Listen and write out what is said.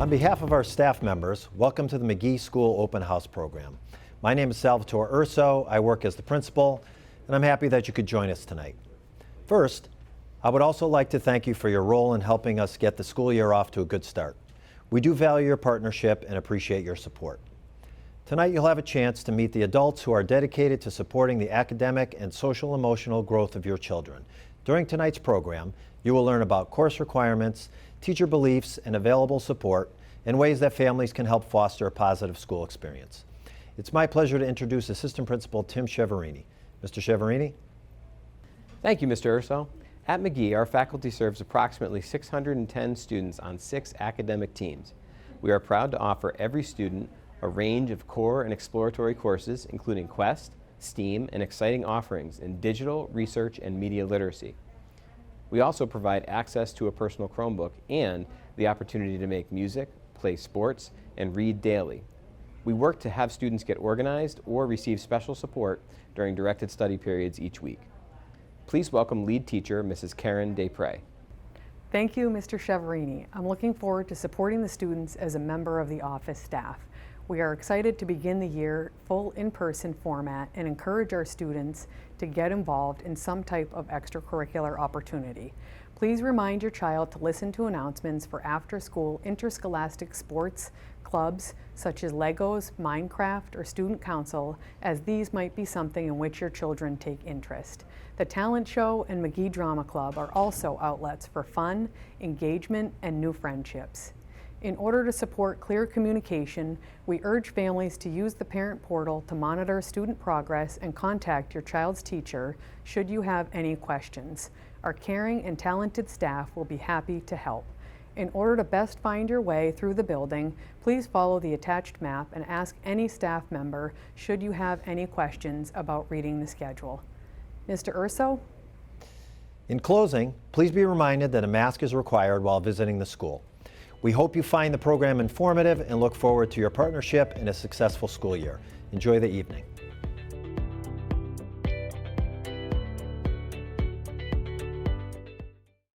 On behalf of our staff members, welcome to the McGee School Open House Program. My name is Salvatore URSO. I work as the principal, and I'm happy that you could join us tonight. First, I would also like to thank you for your role in helping us get the school year off to a good start. We do value your partnership and appreciate your support. Tonight you'll have a chance to meet the adults who are dedicated to supporting the academic and social-emotional growth of your children. During tonight's program, you will learn about course requirements, teacher beliefs, and available support, and ways that families can help foster a positive school experience. It's my pleasure to introduce Assistant Principal Tim CHIAVERINI. Mr. CHIAVERINI? Thank you, Mr. Urso. At McGee, our faculty serves approximately 610 students on 6 academic teams. We are proud to offer every student a range of core and exploratory courses, including Quest, STEAM, and exciting offerings in digital, research, and media literacy. We also provide access to a personal Chromebook and the opportunity to make music, play sports, and read daily. We work to have students get organized or receive special support during directed study periods each week. Please welcome lead teacher, Mrs. Karen Despres. Thank you, Mr. CHIAVERINI. I'm looking forward to supporting the students as a member of the office staff. We are excited to begin the year full in-person format and encourage our students to get involved in some type of extracurricular opportunity. Please remind your child to listen to announcements for after-school interscholastic sports clubs such as Legos, Minecraft, or Student Council, as these might be something in which your children take interest. The Talent Show and McGee Drama Club are also outlets for fun, engagement, and new friendships. In order to support clear communication, we urge families to use the parent portal to monitor student progress and contact your child's teacher should you have any questions. Our caring and talented staff will be happy to help. In order to best find your way through the building, please follow the attached map and ask any staff member should you have any questions about reading the schedule. Mr. Urso? In closing, please be reminded that a mask is required while visiting the school. We hope you find the program informative and look forward to your partnership in a successful school year. Enjoy the evening.